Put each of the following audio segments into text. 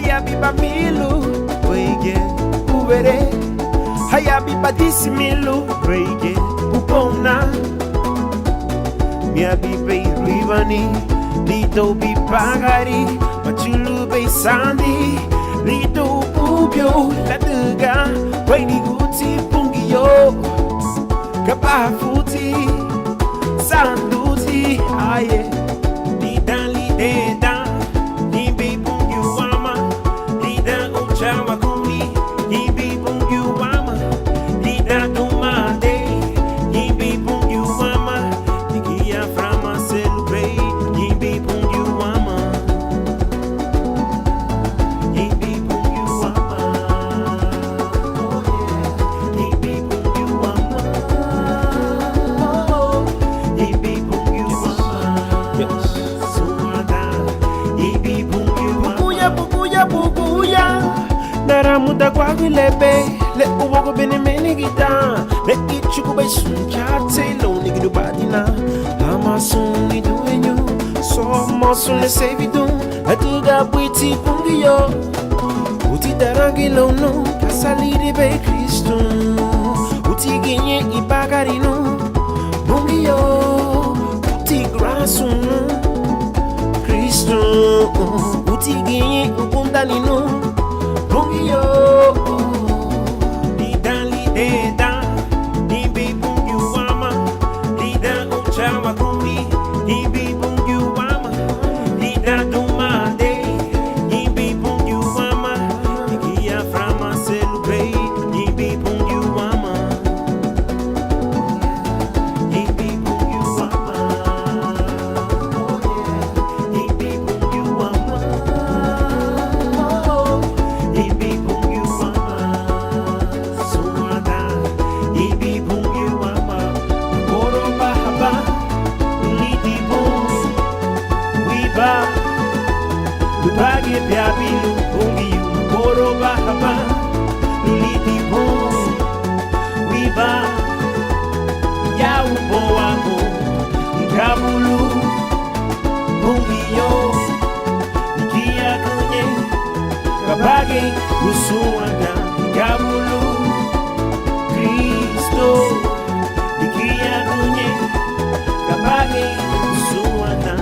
Hayabiba milu, wege, ubere. Hayabiba disimilu, wege, upona. Miabibe rivani, lito bi pagari, machulu be sandi, lito ubyo, la duga, weni guti pungiyo, kapafuti, sanduti, aye, lidan lideda. Chama kumi, himbi bungu wama, lida dumade, himbi bungu wama, nikia frama celebrate, himbi bungu wama, himbi bungu wama, himbi bungu wama, himbi bungu wama, suada, himbi bungu wama, bubuya bubuya. Naramuda kwa vilebe le uwogo bene meni gita le ichuku be sunchate lo nigidu badina amasun idu enyu so mosun le sevidu atuga bwiti pungiyo uti darangi lo no kasalide be Kristo uti genye ibagarino pungiyo uti grasun Kristo uti genye ukundalino Bungio, lidan lideda, himbi bungu wama, lidan uchama kumi, himbi bungu wama, lidan dumade, himbi bungu wama, nikia frama celebrate, himbi bungu wama, himbi bungu wama, himbi bungu wama. Lubage biabilu bungiyu makoro bahaba luliti bun wiba ya ubo wangu ikabulu bungiyo nikia kunye kabage usuanga ikabulu Kristo nikia kunye kabage usuanga.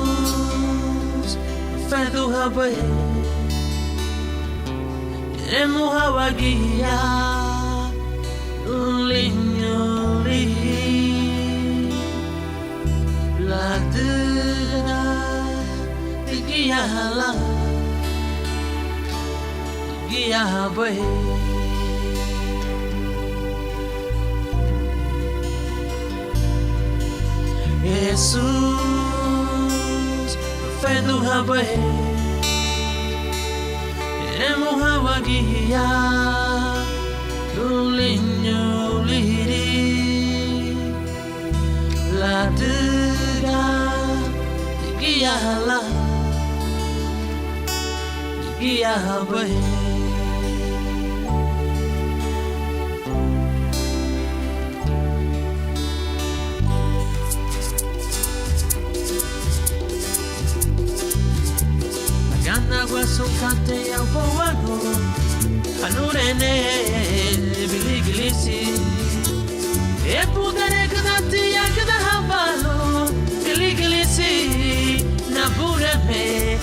Jesus, fedu hawe, emu hawagia, linyoli, ladera, tigiala, tigiawe. Jesus, fedu hawe, emu hawagia, linyoli, ladera, tigiala, tigiawe. Sukate au poago anurene biligilisi e pudare kadati ya kada havalo biligilisi na bureme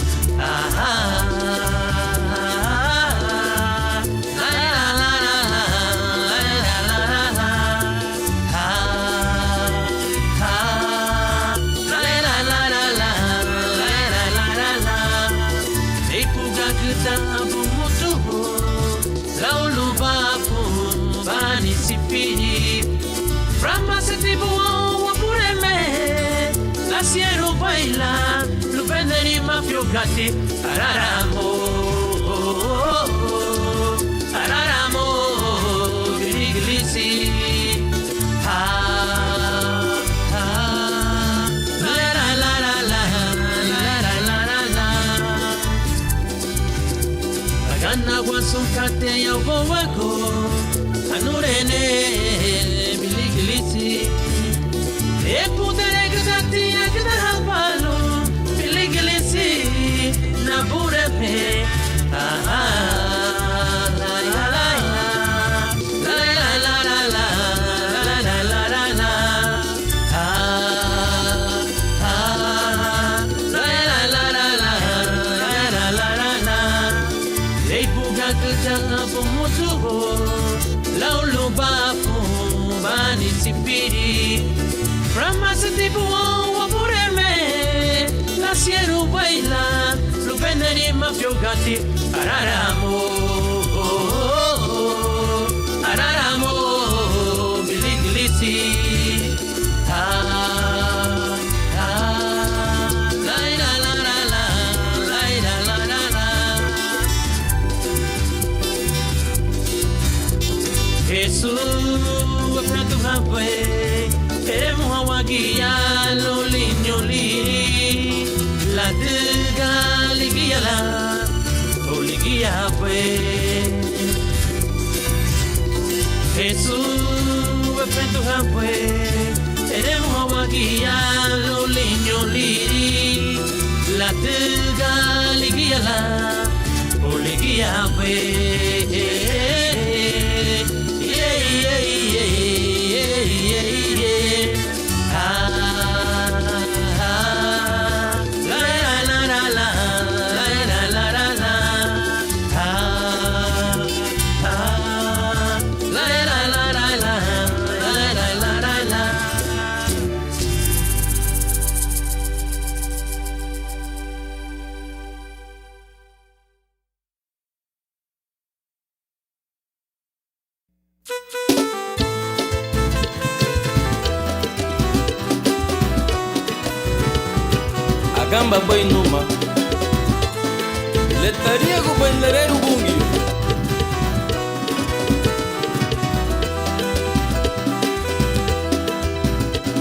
Lasieru baila, lupenderi mafiocati, araramo, araramo, giliglisi, Gana wasukate ya wako anurene biligilisi epudere gzati agda hapalo biligilisi na bureme Lasieru baila, lupenderi mafiocati, araramo, araramo, biliglisi, Jesus, prato rapé, emo hawagia lo lignoli, la dega ligia la, o ligia pe. Jesus, prato rapé, emo hawagia lo lignoli, la dega ligia la, o ligia pe. Gamba boi numa letaria go bandereiro bungi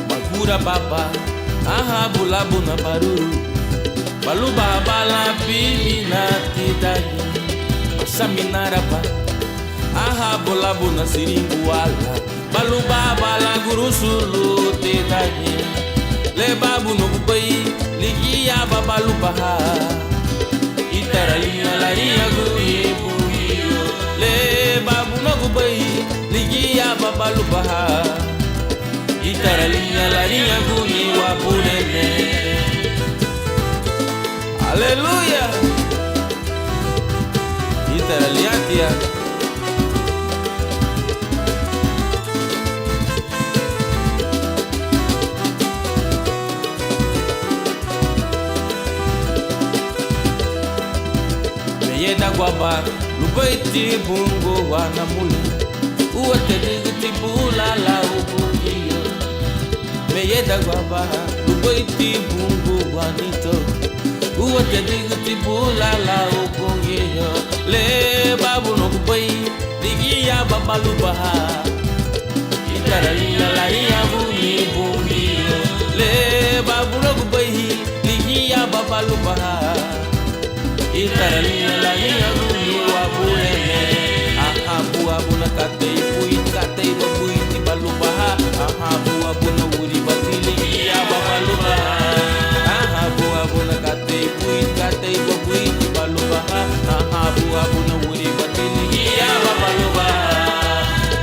Magura baba aha bulabu na baruru balu baba la pimina tidani masaminara ba aha bulabu na siringuala balu baba la gurusulu tidani le babu no bubai ligia babalu baha itaralinha larinha gui buio le babu no bubai ligia babalu baha itaralinha larinha gui wapurene aleluia itaraliatia Yeda guaba, lubaiti bungo wanamuli Uate digiti bula la ubungiyo Me yeda guaba, lubaiti bungo wanito Uate digiti bula la ubungiyo Le babu no kubai, digiya babalu baha Itaralia la iya bungi bungiyo Le babu no kubai, digiya babalu baha Itaralinha la linha do aburene Ahabu abuna katei puit katei babuit balubaha Ahabu abuna uri batili ya babalubaha Ahabu abuna katei puit katei babuit balubaha Ahabu abuna uri batili ya babalubaha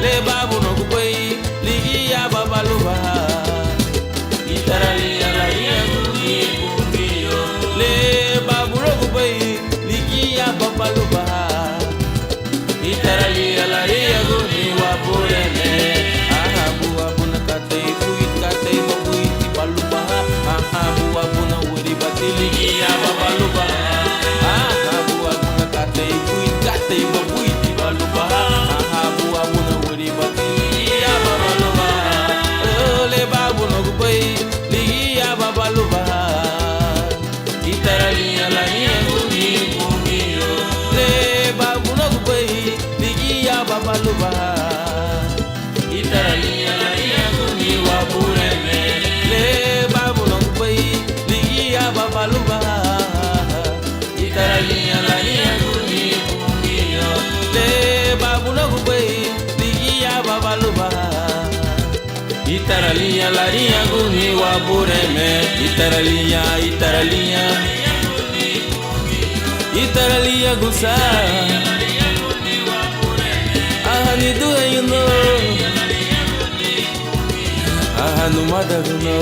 Le babu no kubai ligi ya babalubaha Itaralinha la linha do bungiyo Le babu no kubai ligia babalubaha Itaralia la ria guni wapurene Ahabu abuna katei kuit katei babuit balubaha Ahabu abuna uri batili ya babalubaha Ahabu abuna katei kuit katei babuit balubaha Ahabu abuna uri batili ya babalubaha Ole babu no kubai ligia babalubaha itaralia la nia guni guniyo le babuno kubai ligia babaluba itaralia la nia guni wabureme le babuno kubai ligia babaluba itaralia la nia guni guniyo le babuno kubai ligia babaluba itaralia la nia guni wabureme itaralia itaralia gusa ahani duayuno ahanu madaguno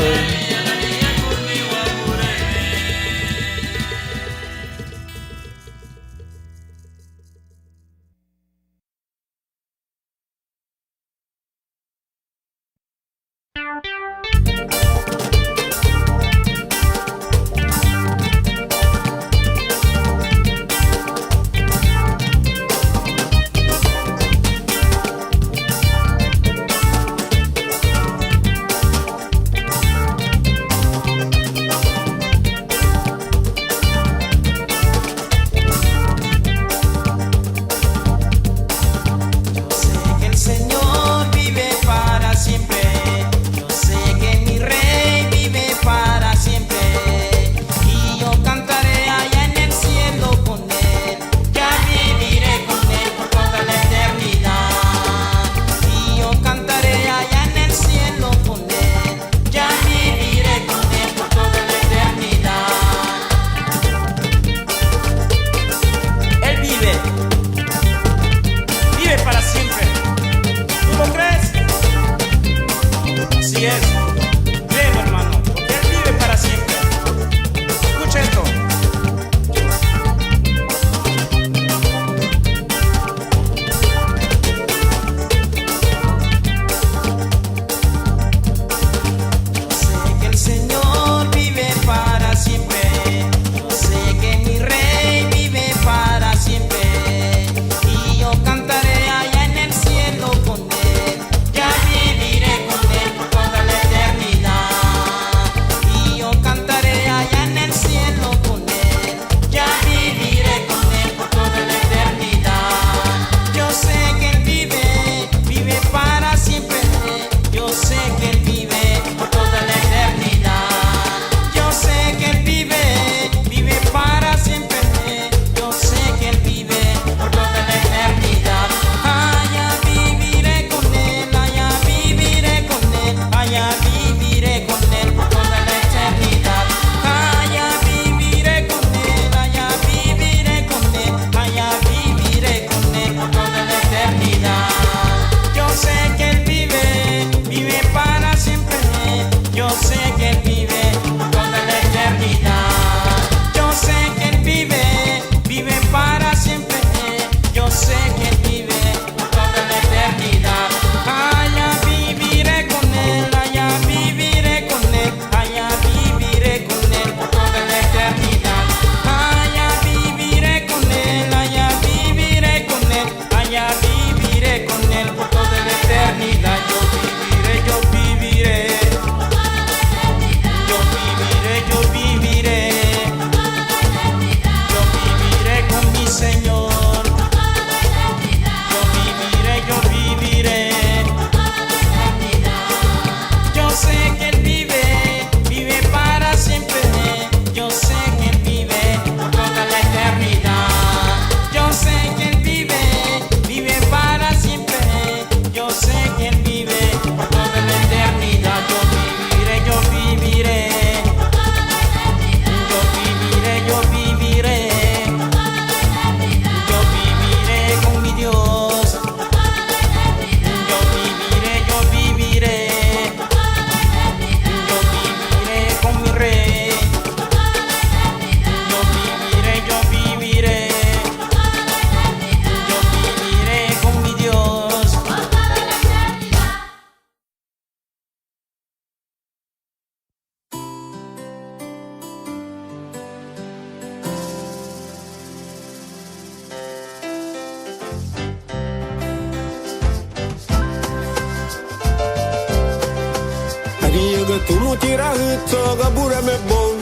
Riga tu no tira hit so ga bura me bon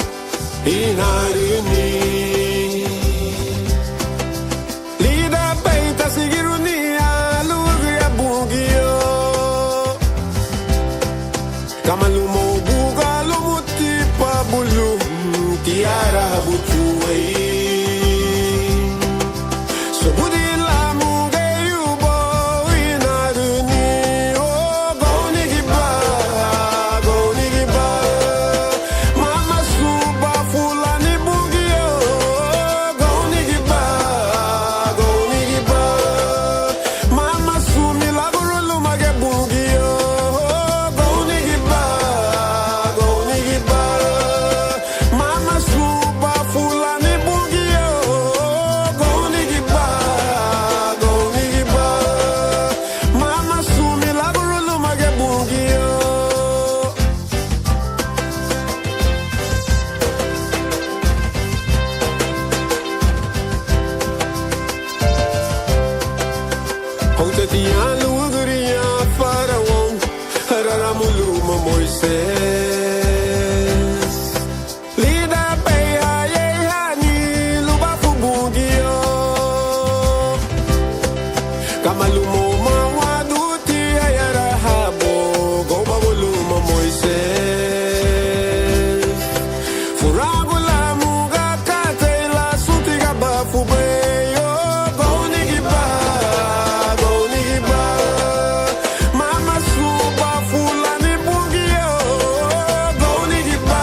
inarini. Lida peita sigirunia lugia bugio. Kamalumo buga lumuti pabulu tiara butuei. Sobudi lamu geyubo inarini. Oh goni giba. Mama suba fulani bugio. Goni giba. Mama sumi lagurulu mage bugio. Goni giba. Mama suba fulani bugio. Goni giba. Mama sumi lagurulu mage bugio. Houtetiya luguriya Faraon Raramuluma Moises Lida peya yehani lubafu bugio Kamalumo mawaduti ayarahabo Gobabuluma Moises Furagula muga katela sutiga bafu beyo Goni giba. Mama suba fulani bugio. Goni giba.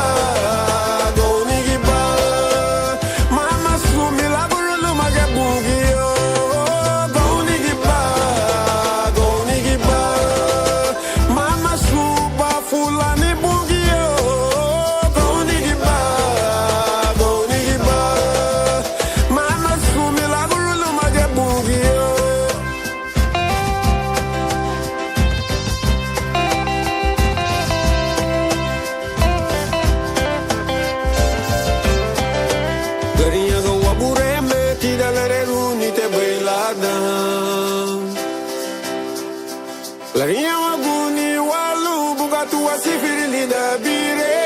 Mama sumi lagurulu mage bugio. Goni giba. Mama suba fulani bugio. Goni giba. Mama sumi lagurulu mage bugio. Garinha go abureme tira lereru ni te bailada. Larinha maguni walu bugatu asifiri lida bire.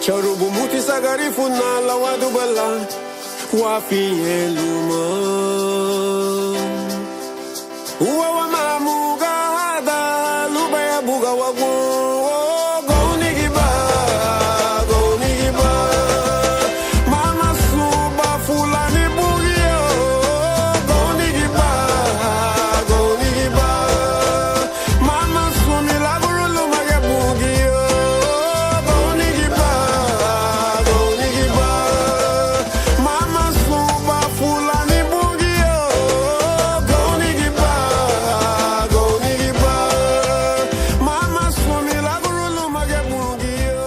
Chorubu muti sagari funala wadu bala wafi eluma. Uwa wa mamuga hada lubaya buga wagu. Goni giba. Mama suba fulani bugio. Goni giba. Mama sumi lagurulu mage bugio. Goni giba. Mama suba fulani bugio. Goni giba. Mama sumi lagurulu mage bugio.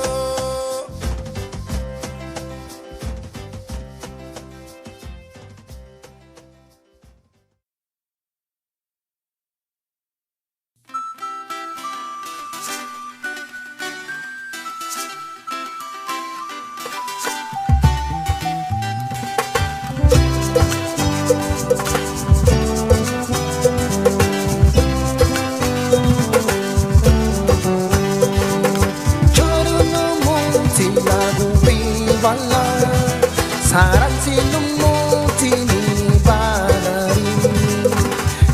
Chorunu muti lagu biwala Sarang silum muti ni balari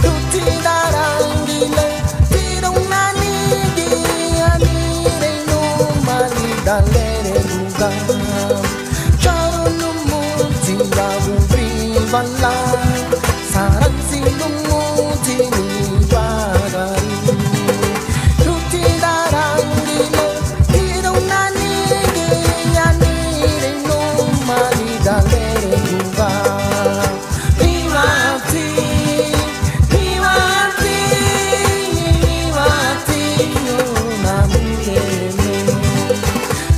Tuti darang gila Tirong nani diani Renu mali dalere luga Chorunu muti lagu biwala Sarang silum muti ni balari Tuti darang gila Tirong nani diani Renu mali dalere luga Vivati, vivati, vivati, no namurene.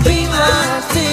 Vivati,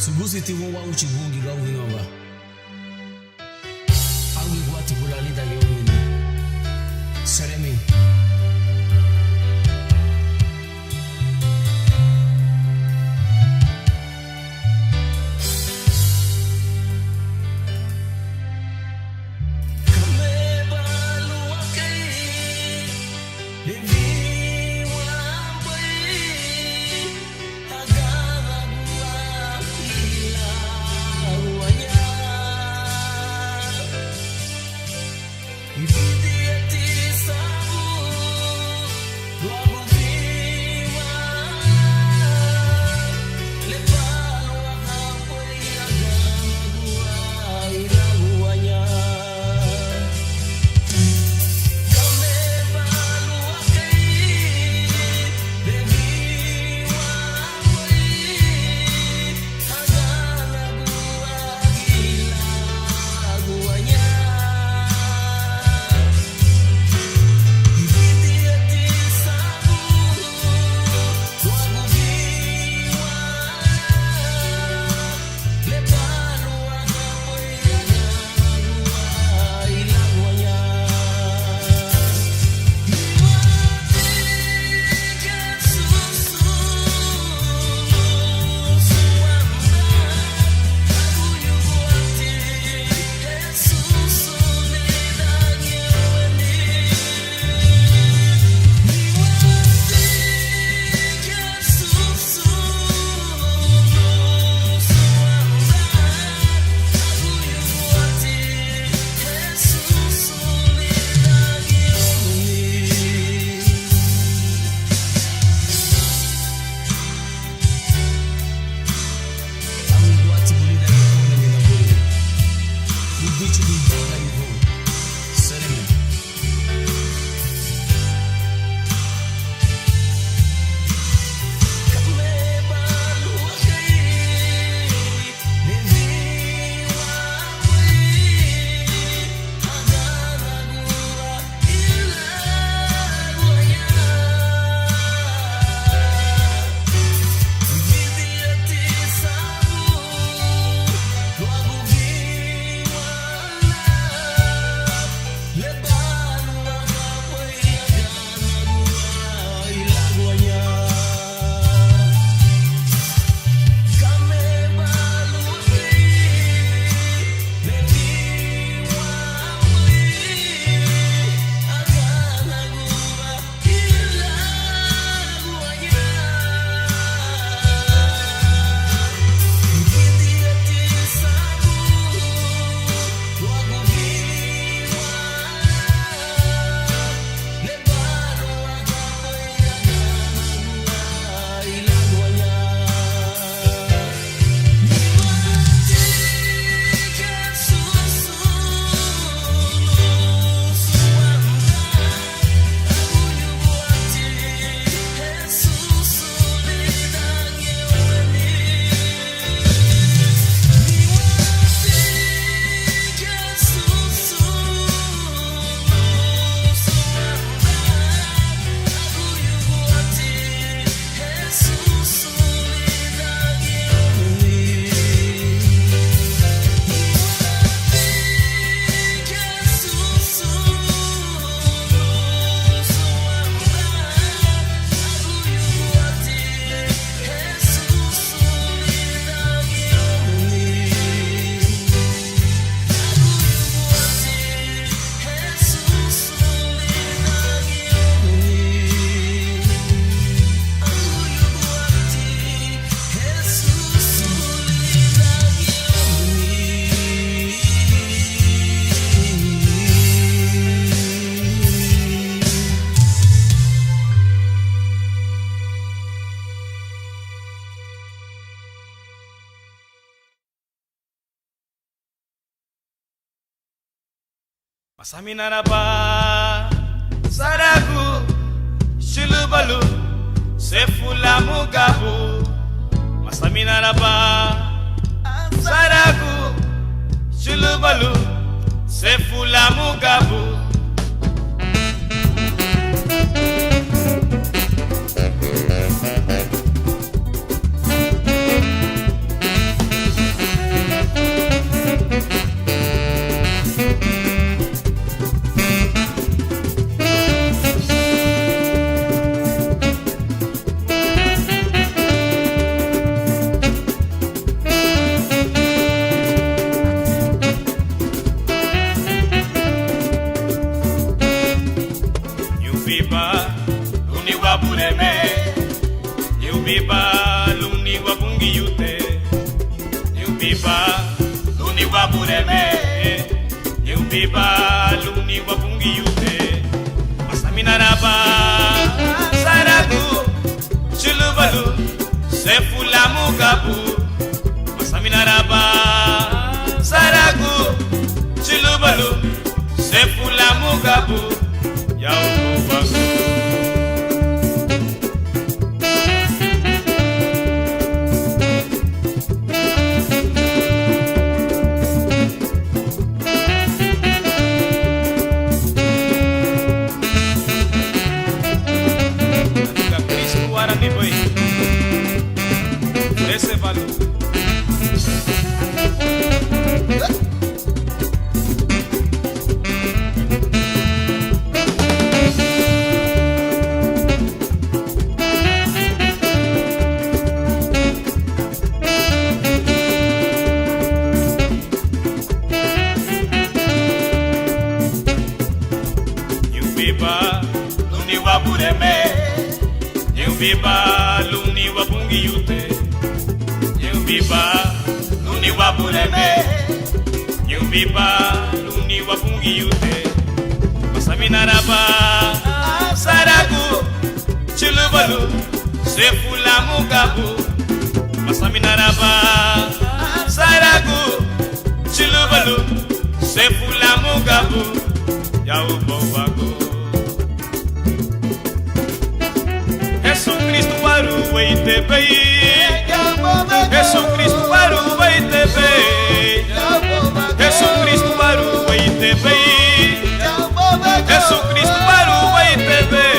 Subusi tiwo wa uchi bungi ga uhinga. Angi guati bulali da yomini. Seremi. Masaminaraba Saragu Shulubalu Sefula Mugabu Masaminaraba Saragu Shulubalu Sefula Mugabu Nyubiba luni wapungi yute, Nyubiba luni wabureme, Nyubiba luni wapungi yute. Masaminaraba saragu chulubalu sefula mugabu. Masaminaraba saragu chulubalu sefula mugabu. Yao bagu. Ese valor. Nyubiba luni wabureme, Nyubiba luni wabungi yute. Nyubiba luni wabuleme, Nyubiba luni wapungi yute. Masaminaraba saragu chulubalu sefula mugabu. Masaminaraba saragu chulubalu sefula mugabu. Yao bobago. Jesus Cristo waru weite bei. Jesus Cristo waru weite bei. Jesus Cristo waru weite bei. Jesus Cristo waru weite bei.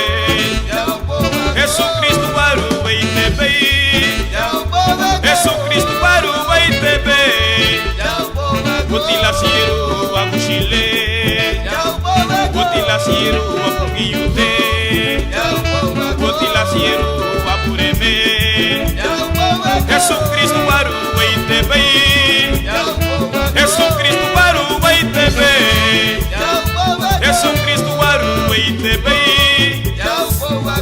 Jesus Cristo waru weite bei. Jesus Cristo waru weite bei. Gotila siru wa mushile. Gotila siru wa pungiyute. Gotila siru wa pureme. Jesus Cristo waru weite bei. Jesus Cristo waru weite bei. Jesus Cristo waru weite bei.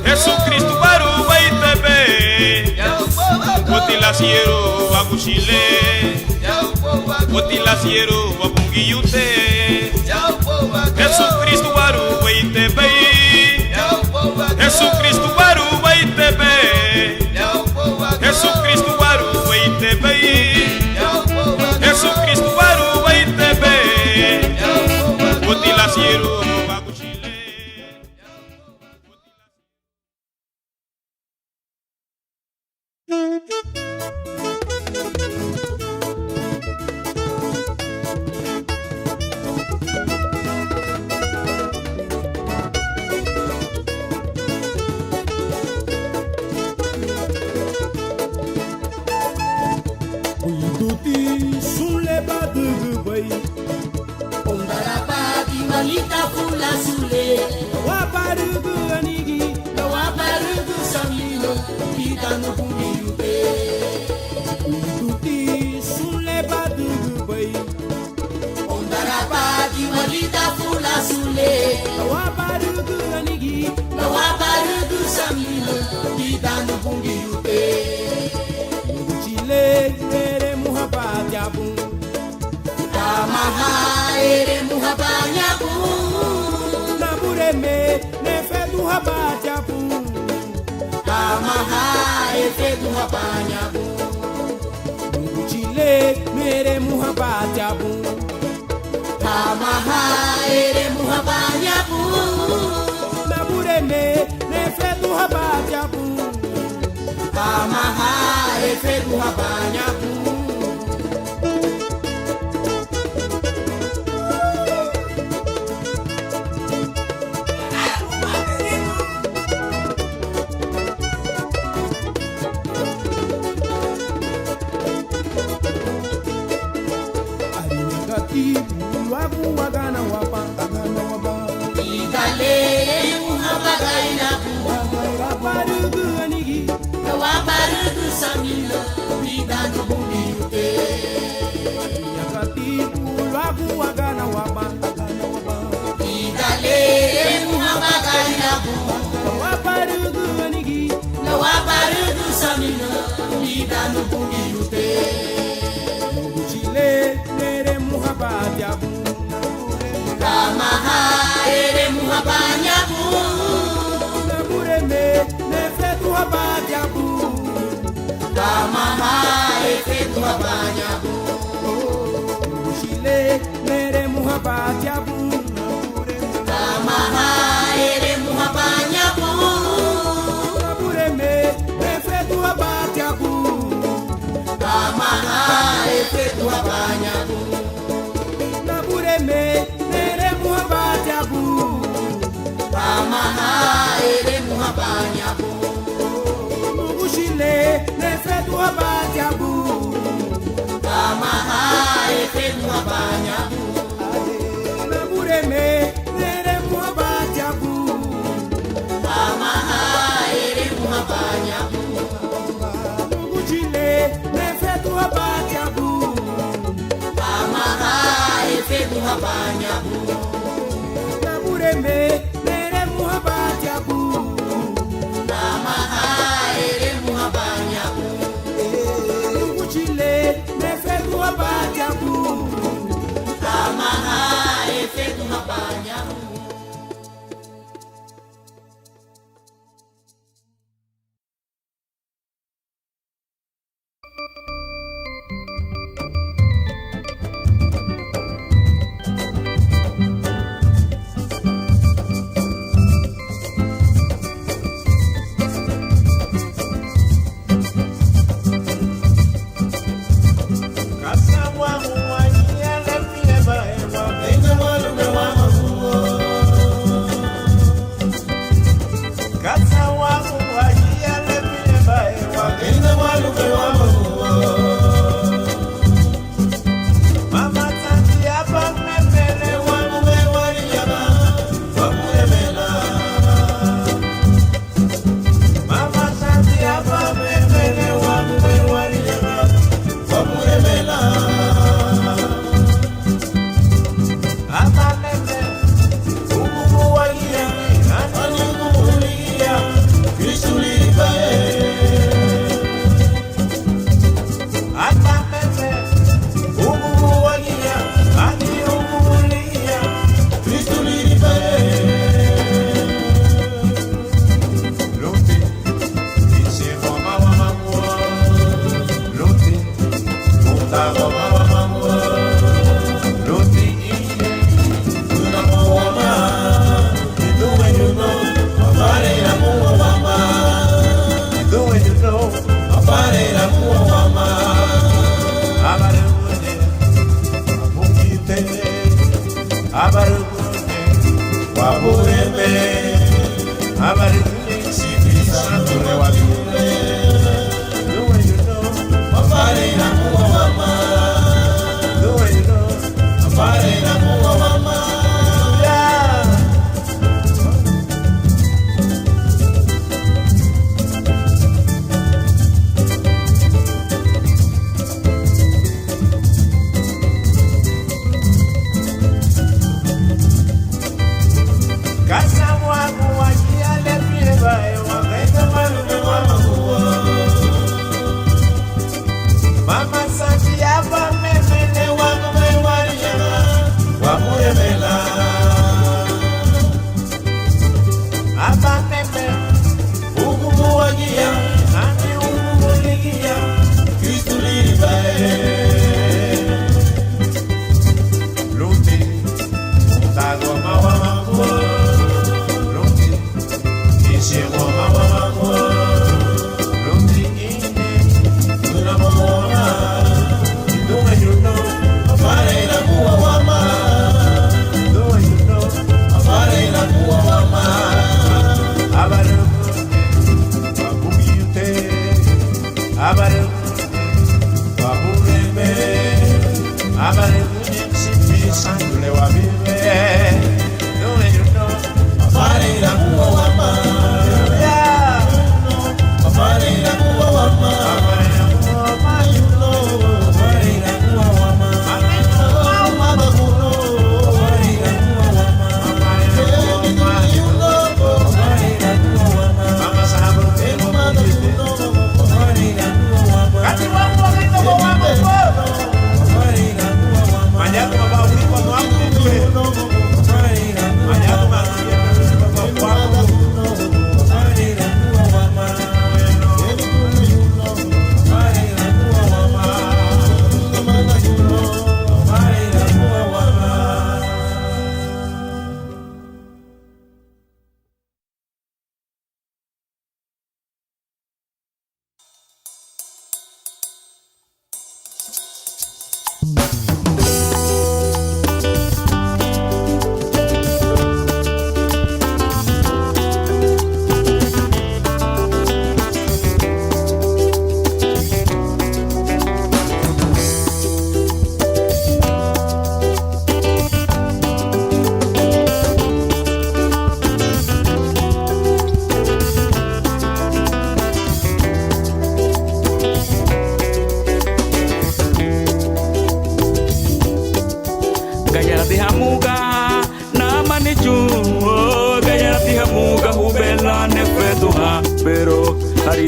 Jesus Cristo waru weite bei. Gotila siru wa mushile. Gotila siru wa pungiyute. Jesus Cristo waru weite bei. Jesus Cristo waru weite bei. Jesus Cristo waru weite bei. Jesus Cristo waru weite bei. Gotila siru wa mushile. Malita fula sule, waparugu anigi, waparugu samilo, pitano kumiyupe. Tuti sule badugu bay. Ondarapati malita fula sule, Waparugu anigi, waparugu samilo, pitano kumiyupe. Chile ere muhabbat yabu. Tamaha ere muhabanya bu. Nabureme nefe muhabbat yabu. Tamaha efe muhabanya bu. Chile mere muhabbat yabu. Tamaha ere muhabanya bu. Nabureme nefe muhabbat yabu. Tamaha efe muhabanya bu. Wagu wagana wapa, agana wapa. Igale muhabagaina bu. Waparugu anigi, Waparugu samilo, pitano kumiyupe. yakati wagu wagana wapa, agana wapa. Igale muhabagaina bu. Waparugu anigi, Waparugu samilo. Tamaha efetu habanyabu Chile mere muhabatiabu Tamaha ere muhabanyabu Nabureme efetu habatiabu Tamaha efetu habanyabu Nabureme mere muhabatiabu Tamaha ere muhabanyabu Chile efetu habatiabu Tamaha efetu habanyabu Nabureme mere muhabatiabu Tamaha ere muhabanyabu Chile efetu habatiabu Tamaha efetu habanyabu Nabureme mere muhabatiabu Tamaha ere muhabanyabu Chile efetu habatiabu Tamaha efetu habanyabu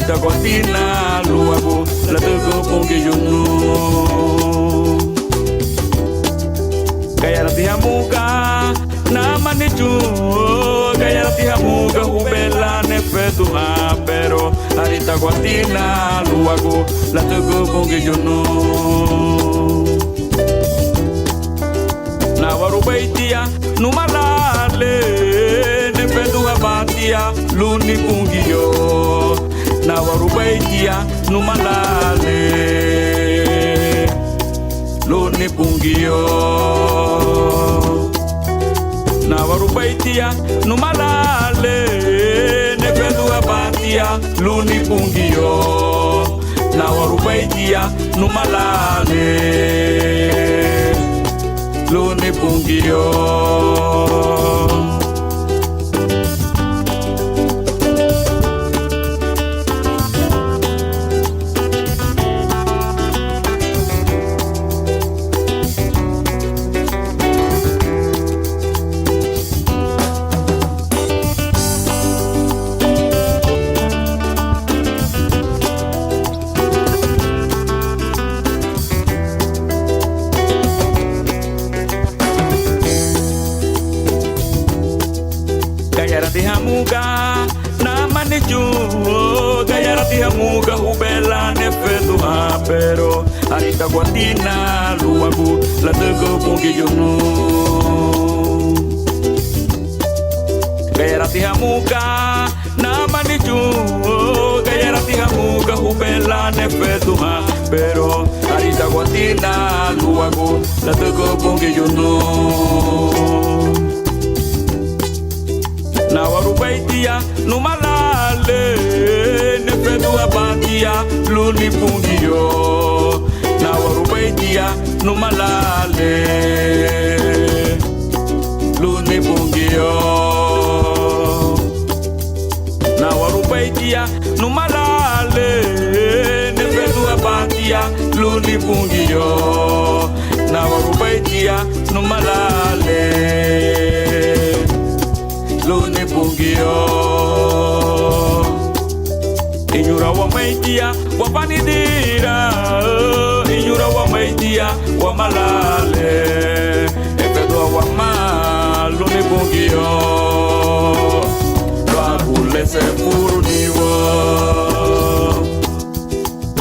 arita cortina luago la tugo pongi yunu gaya rati hamuka na manichu gaya rati hamuka ubela ne fetu pero arita cortina luago la tugo pongi yunu na warubaitia numalale ne fetu abatia luni pungiyo na warubaitia numalale luni pungiyo na warubaitia numalale ne fetu abatia luni pungiyo na warubaitia numalale luni pungiyo Gayarati hamuga na manichu Gayarati hamuga ubela ne fetu pero arita guatina luagu la tego pongi yunu Gayarati hamuga na manichu Gayarati hamuga ubela ne fetu pero arita guatina luagu la tego pongi yunu na warubaitia numalale ne fetu abatia luni pungiyo na warubaitia numalale luni pungiyo na warubaitia numalale ne fetu abatia luni pungiyo na warubaitia numalale luni pungiyo inyura wa maitia wa panidira inyura wa maitia wa malale efedo wa ma luni pungiyo lwakule se furuniwo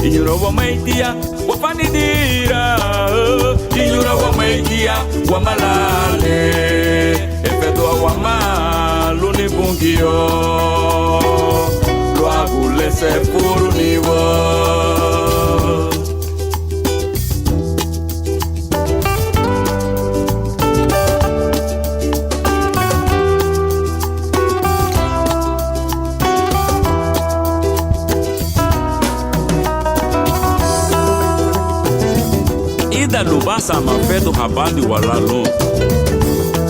inyura wa maitia wa panidira inyura wa maitia wa malale efedo wa ma luni pungiyo lwakule se furuniwo ida lubasa mafedo habali walalo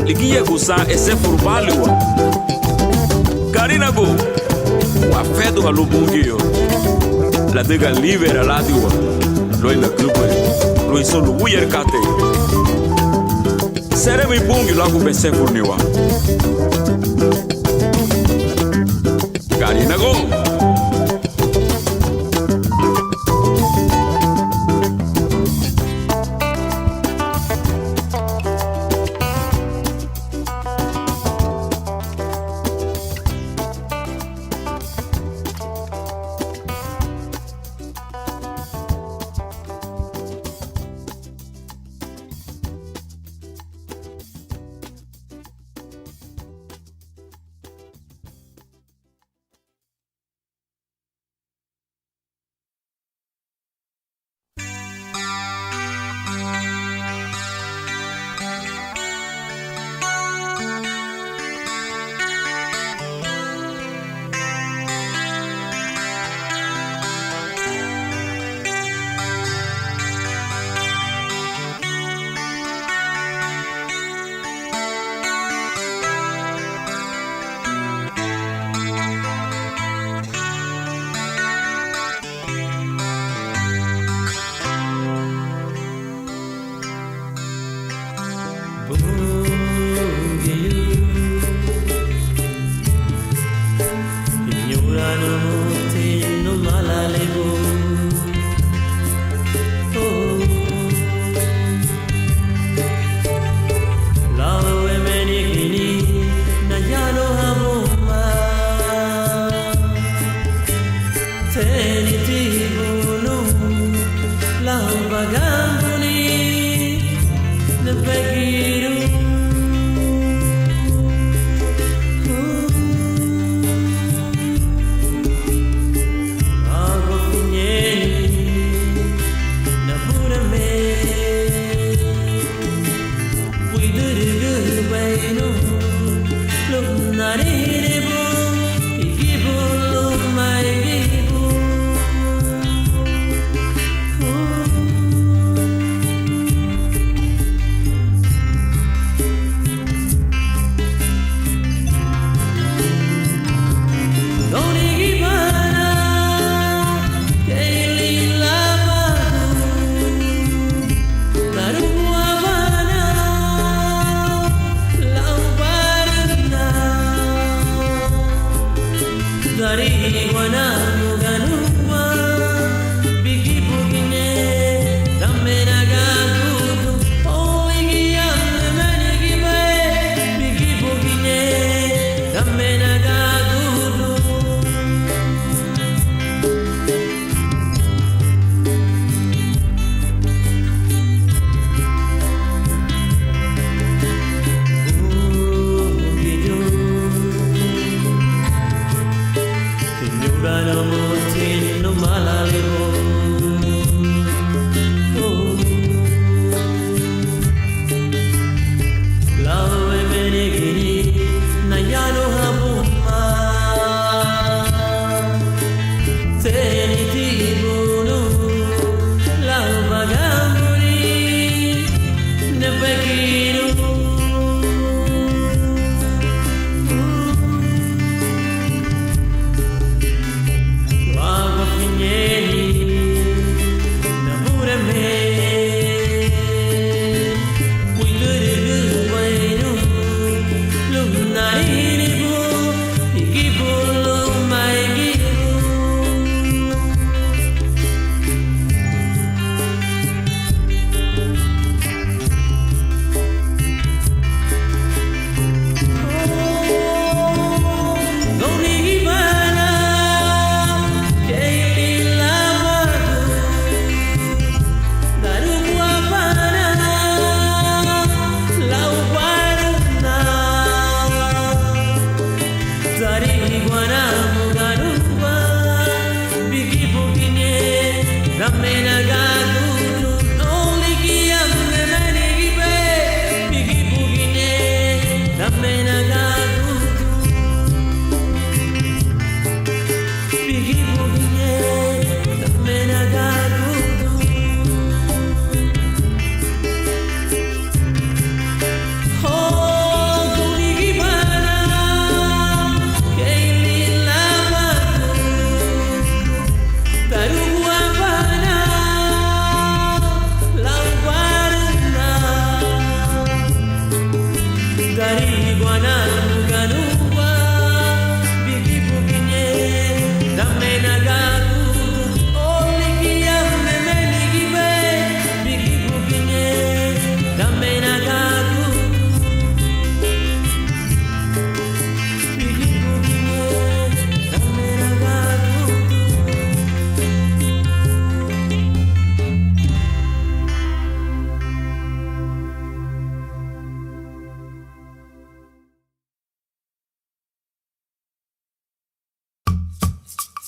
ligiye gusa ese furbali wa karina go wa fedo halubungio la dega libera la diwa loi la clube loi solo uyer kate sere mi bungi lagu bese furniwa karina go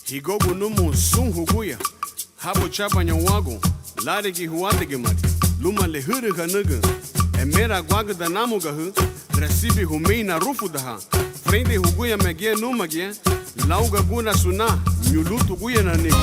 Higogo numu sung huguya Habo chapa nyawago Lare ki huate ke mati Luma le huru ka nuga E mera guaga da namu ga hu Recibe humei na rufu da ha Frente huguya me gia numa gia Lauga guna suna Nyulutu guya na negi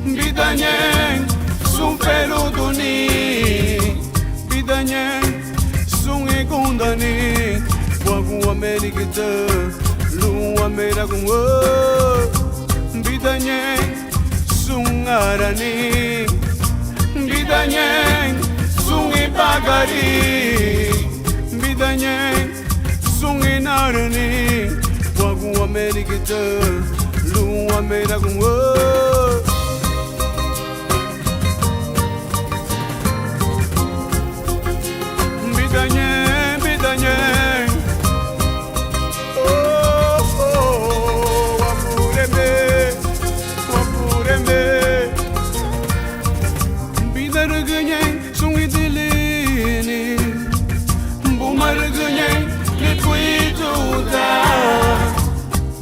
Bidanyen, sun peluduni Bidanyen, sun egundani Wagu amerikita, lu ameragungo Bidanyen, sun arani Bidanyen, sun ipagari Bidanyen, marani wagu America lu America gu bidanye wapureme bidarganye sungi dilini bumarganye liquituda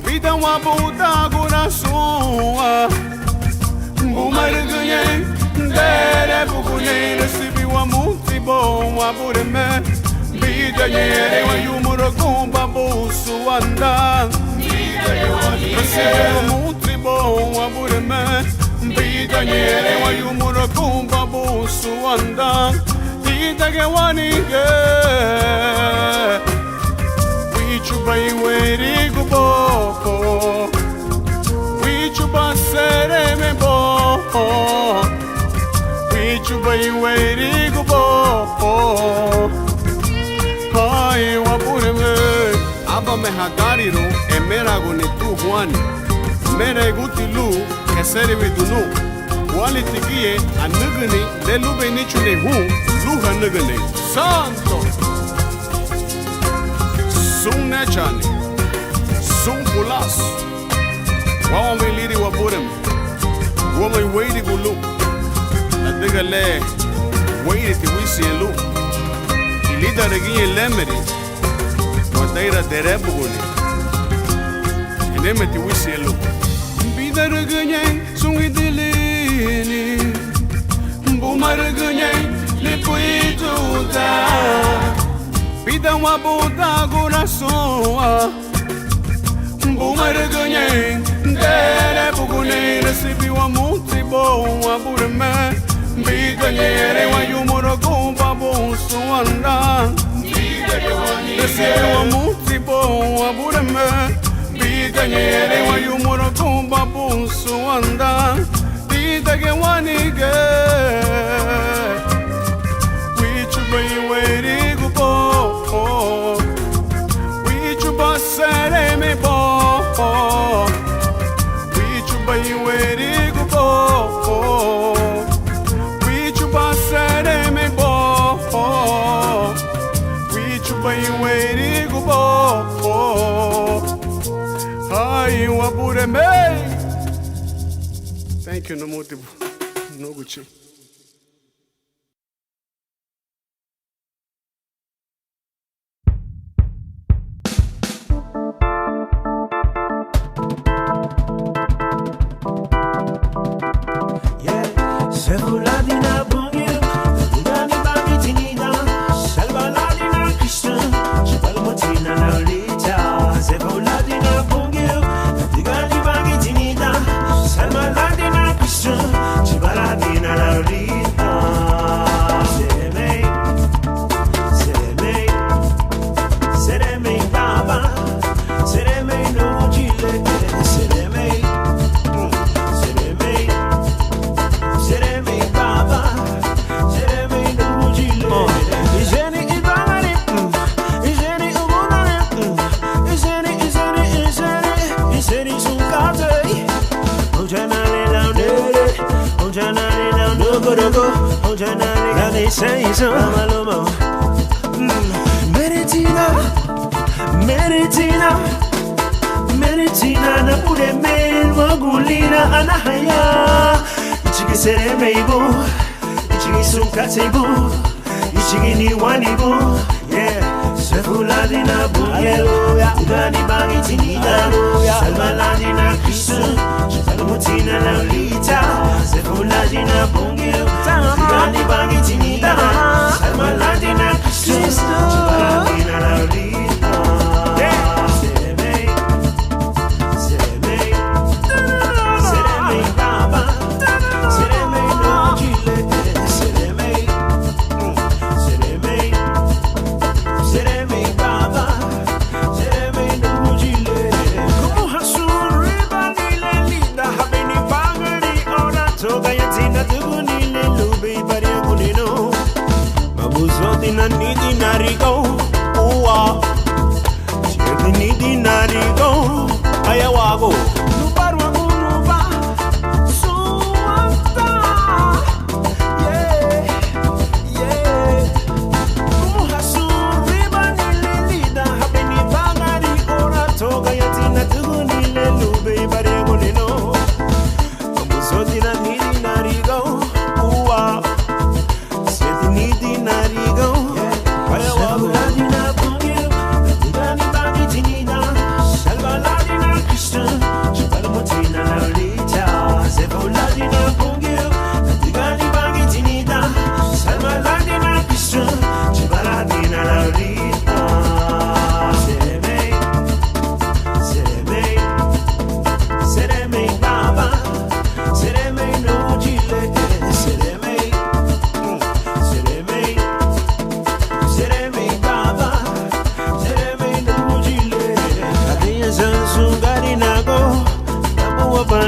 vida wabuda coração bumarganye dere bugune recibi wa muito bom wapureme bidanye wa yumuro kumba busu anda recibi wa muito bom wapureme bidanye wa yumuro kumba busu anda Tage wanige Wichuba iweri gubo Wichuba sereme bo Wichuba iweri gubo Hai wapureme Aba me hagariro e mera goni tu huani Mera gutilu ke serve dunu Wali tigie a nugani de lube nichune hu Luha nugani Santo Sum nechani Sum pulas Wawa me liri waburem Wama i weiri gulu Na diga le Weiri ti wisi en lu Ilida regi en lemeri Wadaira derebu guni Ineme ti wisi en lu Bida reganyen Sungi dili Bumarganye liquituda Vida uma buda coração Bumarganye dere bugune recibi wa muito bom aburme Bidanye wa yumuro kumba busu anda Recibi wa muito bom aburme Bidanye wa yumuro kumba busu anda Tage wanige Wichuba iweri gubo Wichuba sereme bo Wichuba iweri gubo Wichuba sereme bo Wichuba iweri gubo Ai wabureme Thank you, Namotibu. Noguchi. Meritina na pure mel magulina anahaya Ichigi seremeibo Ichigi sunkateibo Ichigi ni wanibo Yeah Sefuladi na bungeluya Ugani bangi tinida Salmaladi na kristu Chitalomutina na lita Sefuladi na bungeluya Ugani bangi tinida Salmaladi na kristu Chitalomutina na lita Nani dinarigo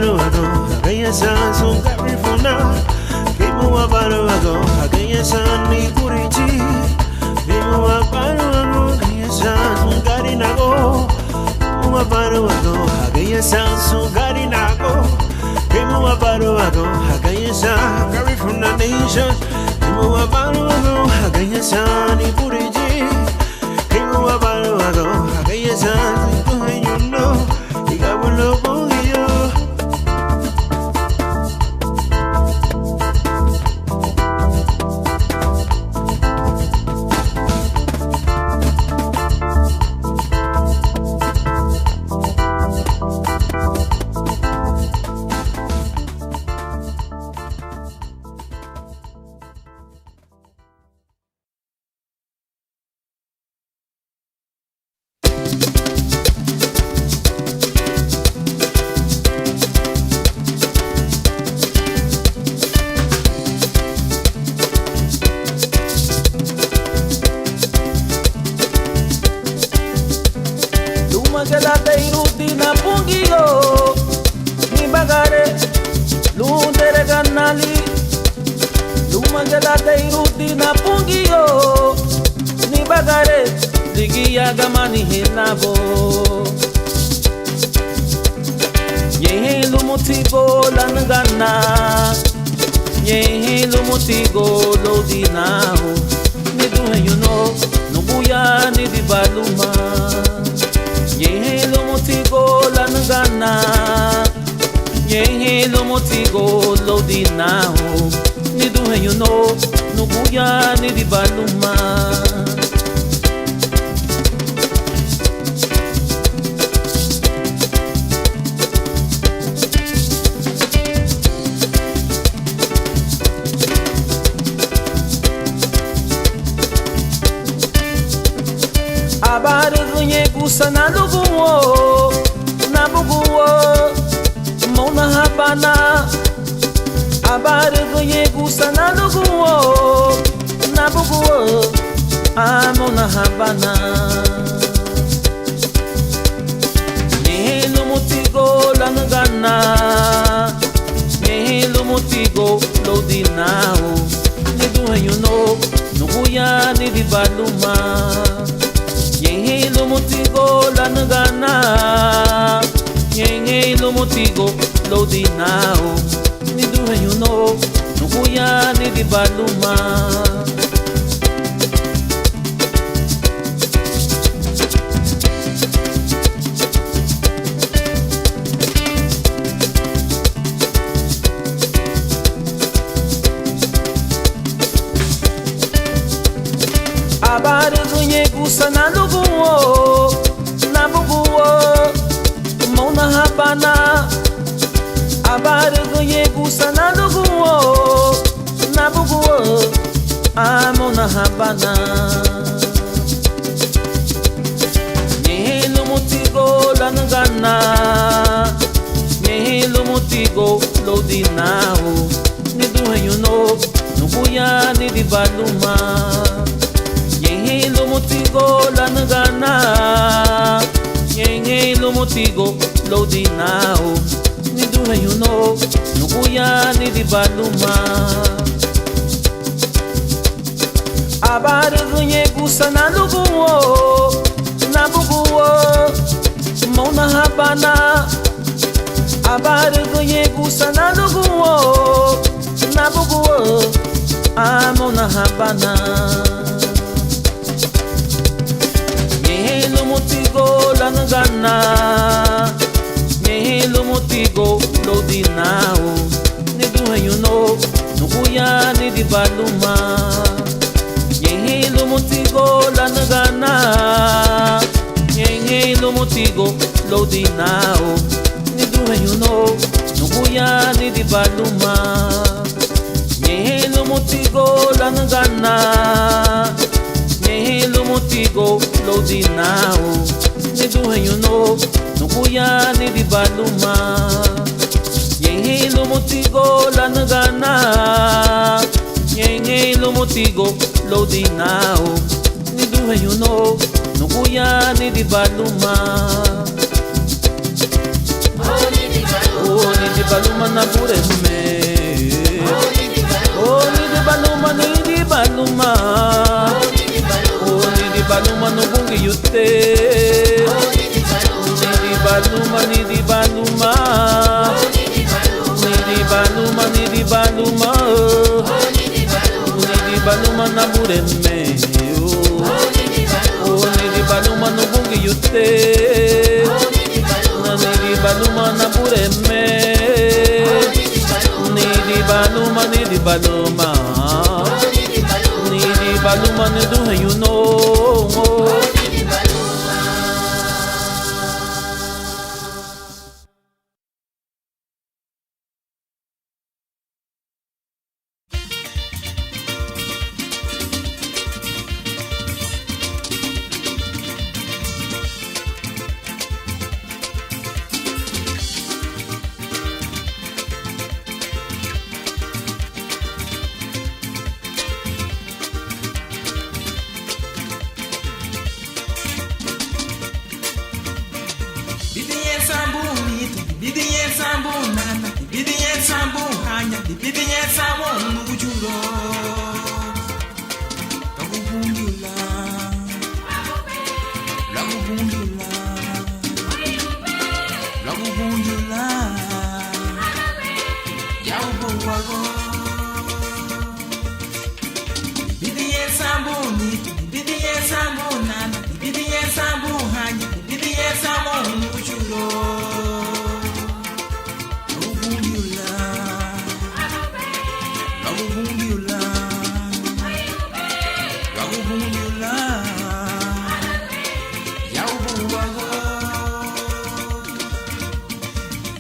baru ago Hagaya san sun garifuna Kimu wa baru ago Hagaya san ni kuriji Kimu wa baru ago Hagaya san sun garinago Kimu wa baru ago Hagaya san sun garinago Kimu wa baru ago Hagaya san garifuna nation Kimu wa baru ago Hagaya san ni kuriji Kimu wa baru ago Hagaya san ni kuriji you know You got one love on you Motigo, Lodinao, Nidu, you know, Nukuyani di Baluma. Oh, baluma na bureme. Oh nidi baluma oh nidi baluma no bungi yute. Nidi baluma nidi baluma nidi baluma na bureme. Oh nidi baluma no bungi yute. Nidi baluma na bureme. Nidi baluma nidi baluma ne do you know.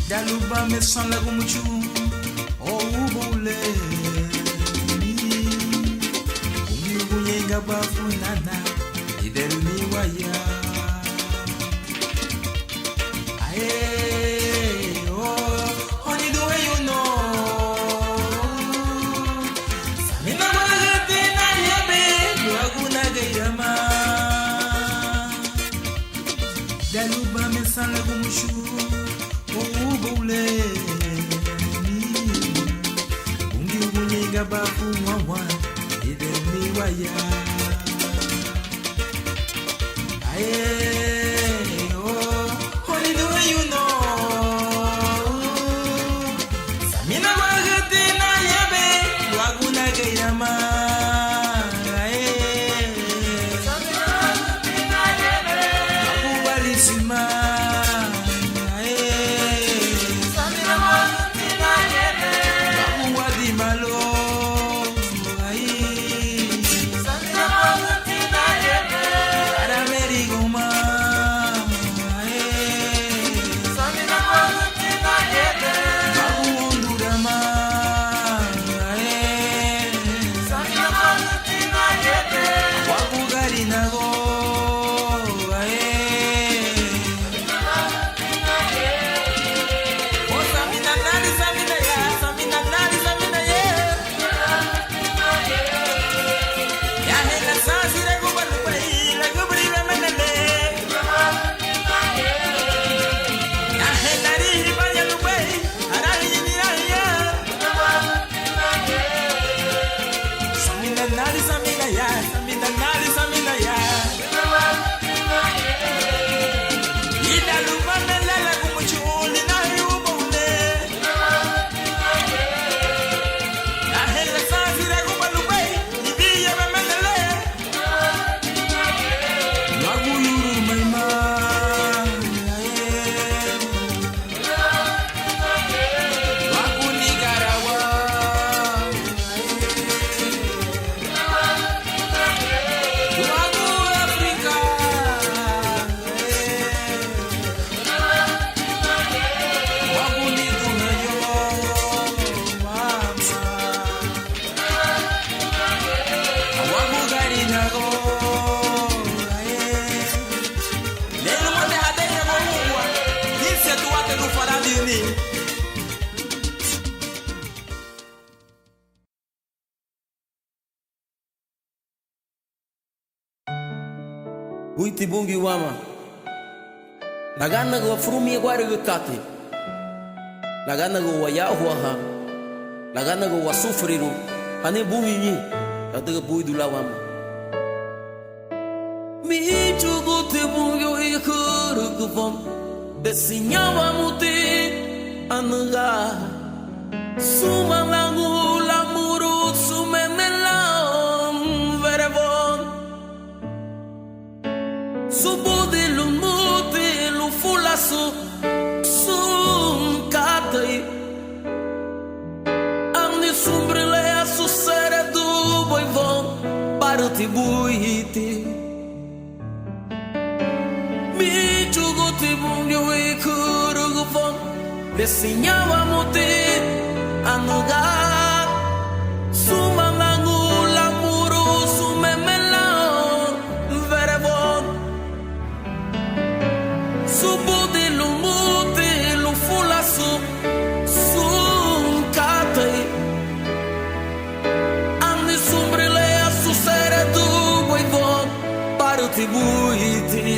Daluba me san lagu muchu o ubule umi uyenga bafunana ideru ni waya aye oh honey the way you know samina magate na yebe laguna gairama daluba me san lagu muchu bafu mwa ide miwa ya aye oh honey the way you know samina magate na yabe laguna gairama aye samina magate na yabe lagualisima aye samina magate na yabe laguadimalo Uiti bungi wama Nagana go frumi guari gutate lagana go waya huaha lagana go wasufriru ane bumi ni ataga bui dulawam mi chugo te bungyo ikuru kupom desinyawa muti anaga sumalangu lamuru sumemelam verevon subudi lumuti lufulasu sum katai amni sumbrile su sere du boivon paruti buiti mi chuguti bungyo ikuru gufon desinyawa muti anugar sumalangu lamuru sumemelam verevon subudi lumuti lufulasu sum katai amni sumbrile su sere du boivon paruti buiti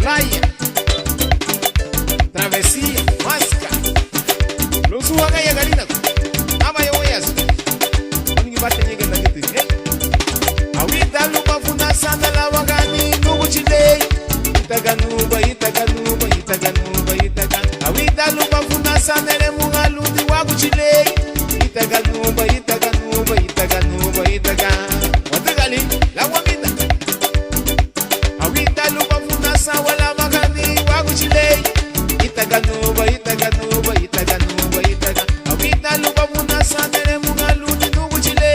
playa, travesía, masca. Lo suha kaya galina. Ama yo yas. Ningi bate nyega na gitu. Awita lupa funa sana la wagani nugu chile. Itaganuba, itaganuba, itaganuba, itagan. Awita lupa funa sana le mungalundi wagu chile. Itaganuba, itaganuba, itaganuba, itagan. Watagali la wamita. Awita lupa funa sana la wagani wagu chile. Itaganuba, itaganuba, itaganuba, itagan. Awita lupa funa sana le mungalundi nugu chile.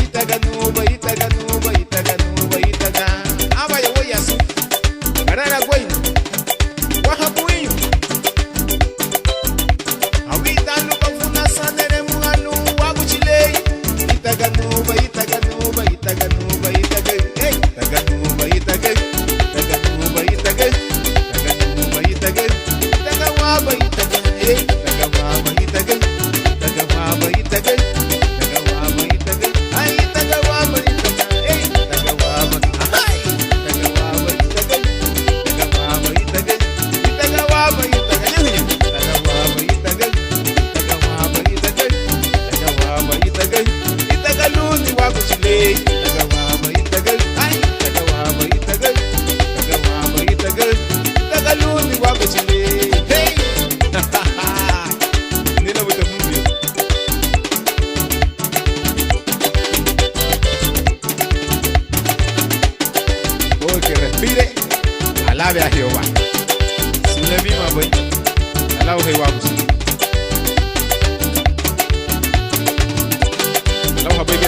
Itaganuba, itaganuba, itaganuba, itagan. Aba yo yas. Garara gwenu. Wahabuinho. Awita lupa funa sana le mungalundi wagu chile. Itaganuba, itaganuba, itaganuba, itagan. Hey, itaganuba, itagan. Itaganuba, itagan. Itaganuba, itagan. Itagawaba, itagan. Hey, itagawaba, itagan. Itagawaba, itagan. Itagawaba, itagan. Ay, itagawaba, itagan. Hey, itagawaba. Ay, itagawaba, itagan. Itagawaba, itagan. Itagawaba, itagan. Itagawaba, itagan. Itagawaba, itagan. Itagawaba, itagan. Itagaluni wago chile. Itagawaba, itagan. Ay, itagawaba, itagan. Itagawaba, itagan. Itagaluni wago chile. Hey! Nina with the movie. Todo el que respire, alabe a Jehová. Si le misma, pues, alabe a Jehová. Alabe a Jehová.